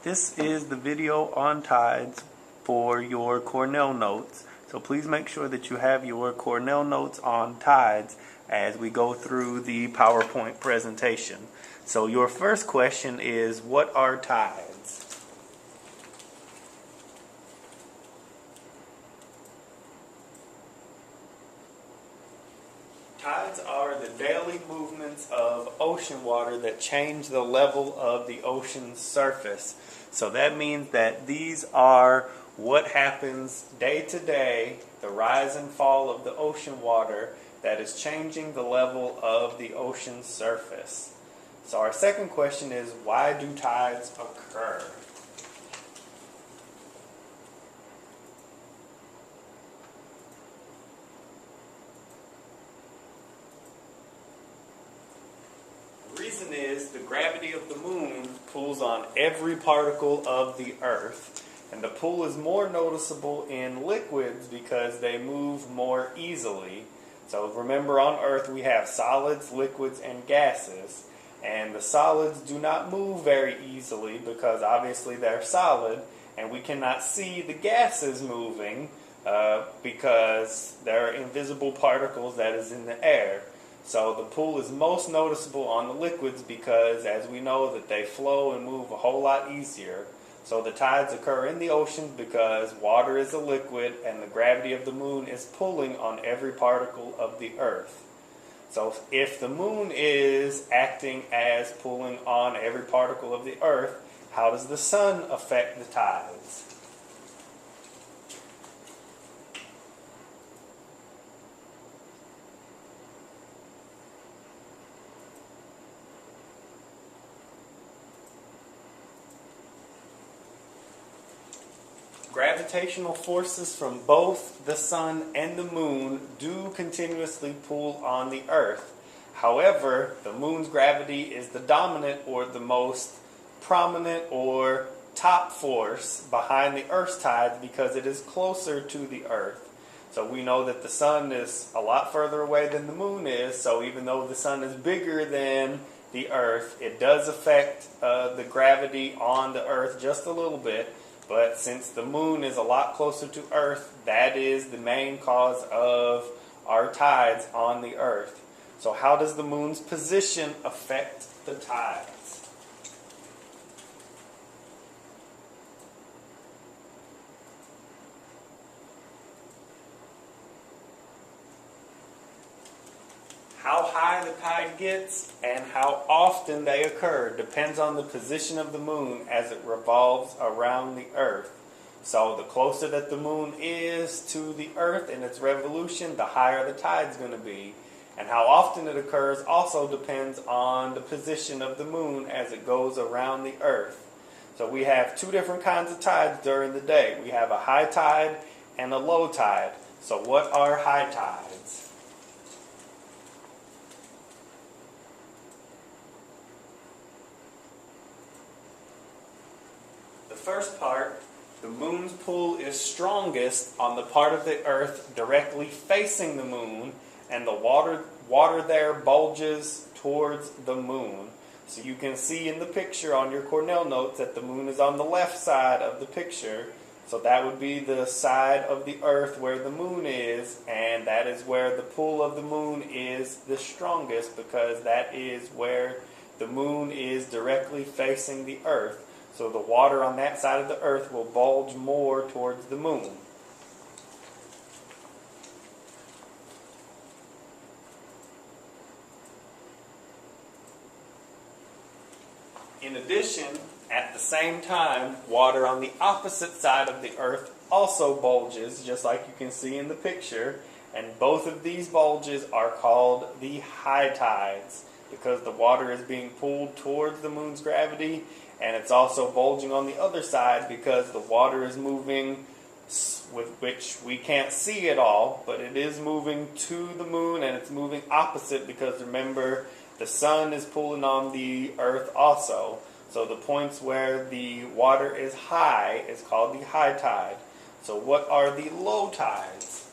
This is the video on tides for your Cornell notes. So please make sure that you have your Cornell notes on tides as we go through the PowerPoint presentation. So your first question is, what are tides? Tides are the daily movements of ocean water that change the level of the ocean's surface. So that means that these are what happens day to day, the rise and fall of the ocean water that is changing the level of the ocean's surface. So our second question is, why do tides occur? The reason is the gravity of the moon pulls on every particle of the earth, and the pull is more noticeable in liquids because they move more easily. So remember, on earth we have solids, liquids, and gases, and the solids do not move very easily because obviously they're solid, and we cannot see the gases moving because they're invisible particles that is in the air. So the pull is most noticeable on the liquids because, as we know, that they flow and move a whole lot easier. So the tides occur in the ocean because water is a liquid and the gravity of the moon is pulling on every particle of the earth. So if the moon is acting as pulling on every particle of the earth, how does the sun affect the tides? Gravitational forces from both the sun and the moon do continuously pull on the earth. However, the moon's gravity is the dominant or the most prominent or top force behind the earth's tides because it is closer to the earth. So we know that the sun is a lot further away than the moon is, so even though the sun is bigger than the earth, it does affect the gravity on the earth just a little bit. But since the moon is a lot closer to Earth, that is the main cause of our tides on the Earth. So how does the moon's position affect the tides? How high the tide gets and how often they occur depends on the position of the moon as it revolves around the earth. So the closer that the moon is to the earth in its revolution, the higher the tide's going to be. And how often it occurs also depends on the position of the moon as it goes around the earth. So we have two different kinds of tides during the day. We have a high tide and a low tide. So what are high tides? The first part, the moon's pull is strongest on the part of the earth directly facing the moon, and the water there bulges towards the moon. So you can see in the picture on your Cornell notes that the moon is on the left side of the picture. So that would be the side of the earth where the moon is, and that is where the pull of the moon is the strongest because that is where the moon is directly facing the earth. So the water on that side of the earth will bulge more towards the moon. In addition, at the same time, water on the opposite side of the earth also bulges, just like you can see in the picture. And both of these bulges are called the high tides because the water is being pulled towards the moon's gravity, and it's also bulging on the other side because the water is moving, with which we can't see at all, but it is moving to the moon, and it's moving opposite because remember, the sun is pulling on the earth also. So the points where the water is high is called the high tide. So what are the low tides?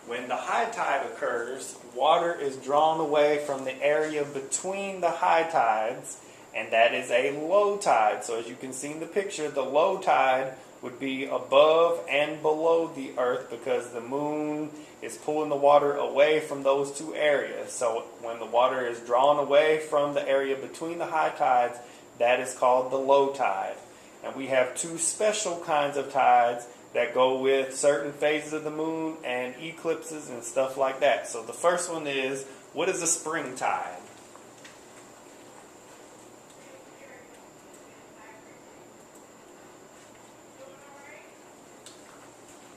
When the high tide occurs, water is drawn away from the area between the high tides, and that is a low tide. So as you can see in the picture, the low tide would be above and below the earth because the moon is pulling the water away from those two areas. So when the water is drawn away from the area between the high tides, that is called the low tide. And we have two special kinds of tides that go with certain phases of the moon and eclipses and stuff like that. So the first one is, what is a spring tide?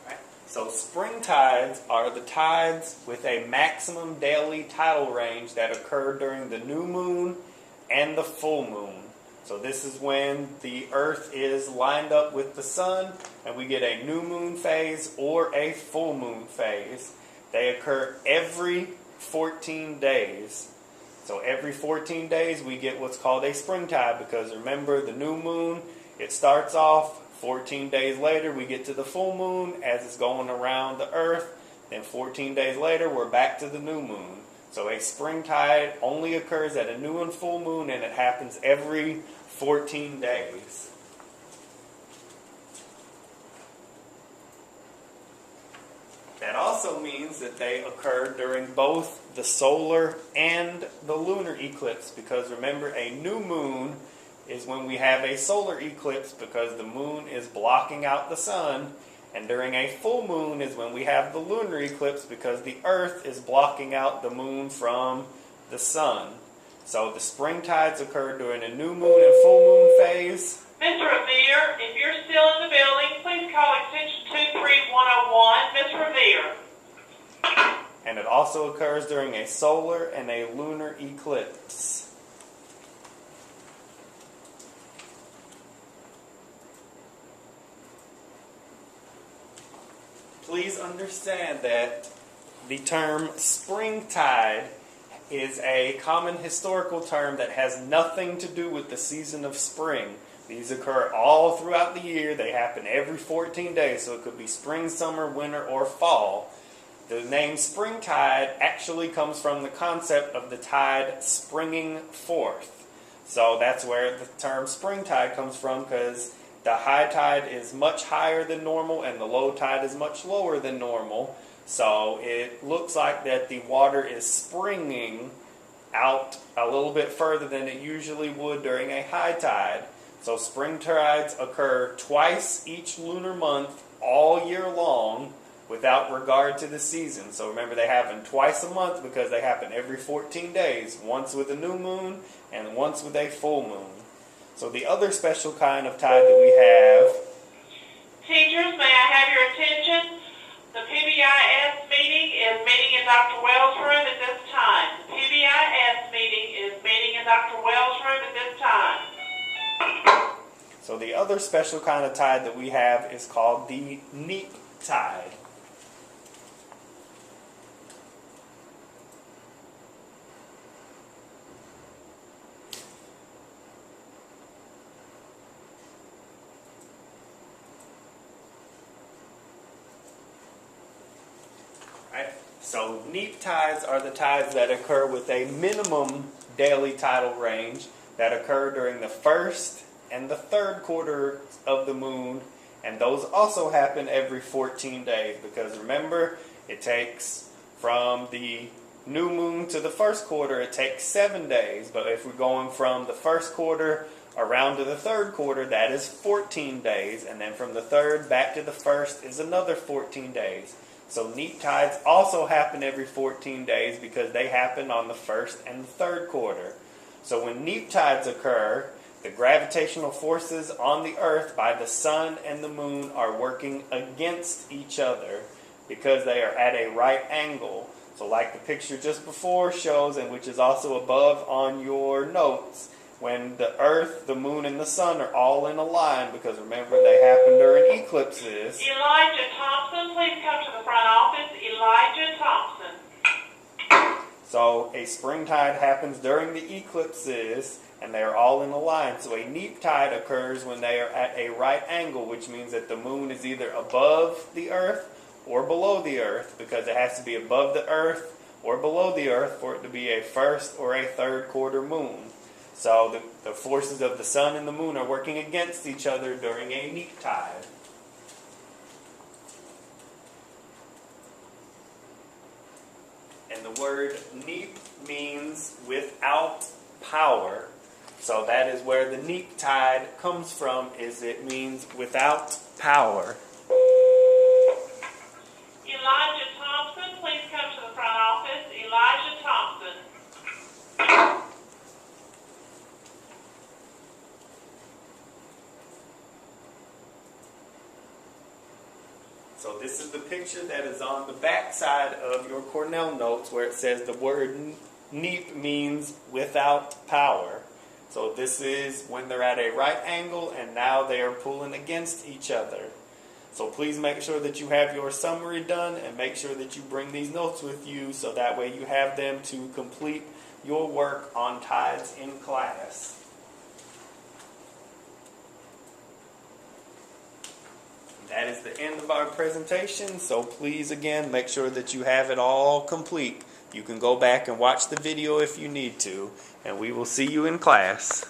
Right. So spring tides are the tides with a maximum daily tidal range that occur during the new moon and the full moon. So this is when the earth is lined up with the sun and we get a new moon phase or a full moon phase. They occur every 14 days. So every 14 days we get what's called a spring tide, because remember, the new moon, it starts off 14 days later we get to the full moon as it's going around the earth. Then 14 days later we're back to the new moon. So a spring tide only occurs at a new and full moon, and it happens every 14 days. That also means that they occur during both the solar and the lunar eclipse, because remember, a new moon is when we have a solar eclipse because the moon is blocking out the sun, and during a full moon is when we have the lunar eclipse because the earth is blocking out the moon from the sun. So the spring tides occur during a new moon and full moon phase. Mr. Revere, if you're still in the building, please call extension 23101. Ms. Revere. And it also occurs during a solar and a lunar eclipse. Please understand that the term spring tide is a common historical term that has nothing to do with the season of spring. These occur all throughout the year. They happen every 14 days, so it could be spring, summer, winter, or fall. The name spring tide actually comes from the concept of the tide springing forth. So that's where the term spring tide comes from, because the high tide is much higher than normal and the low tide is much lower than normal. So it looks like that the water is springing out a little bit further than it usually would during a high tide. So spring tides occur twice each lunar month all year long without regard to the season. So remember, they happen twice a month because they happen every 14 days, once with a new moon and once with a full moon. So the other special kind of tide that we have... Teachers, may I have your attention? The PBIS meeting is meeting in Dr. Wells' room at this time. The PBIS meeting is meeting in Dr. Wells' room at this time. So the other special kind of tide that we have is called the neap tide. So neap tides are the tides that occur with a minimum daily tidal range that occur during the first and the third quarter of the moon, and those also happen every 14 days, because remember, it takes from the new moon to the first quarter, it takes 7 days, but if we're going from the first quarter around to the third quarter, that is 14 days, and then from the third back to the first is another 14 days. So neap tides also happen every 14 days because they happen on the first and the third quarter. So when neap tides occur, the gravitational forces on the earth by the sun and the moon are working against each other because they are at a right angle. So like the picture just before shows, and which is also above on your notes, when the earth, the moon, and the sun are all in a line, because remember, they happen during eclipses. Elijah Thompson, please come to the front office. Elijah Thompson. So a spring tide happens during the eclipses, and they are all in a line. So a neap tide occurs when they are at a right angle, which means that the moon is either above the earth or below the earth, because it has to be above the earth or below the earth for it to be a first or a third quarter moon. So the forces of the sun and the moon are working against each other during a neap tide. And the word neap means without power. So that is where the neap tide comes from, is it means without power. Elijah Thompson, please come to the front office. Elijah Thompson. So this is the picture that is on the back side of your Cornell notes where it says the word neap means without power. So this is when they're at a right angle and now they are pulling against each other. So please make sure that you have your summary done and make sure that you bring these notes with you so that way you have them to complete your work on tides in class. That is the end of our presentation, so please again make sure that you have it all complete. You can go back and watch the video if you need to, and we will see you in class.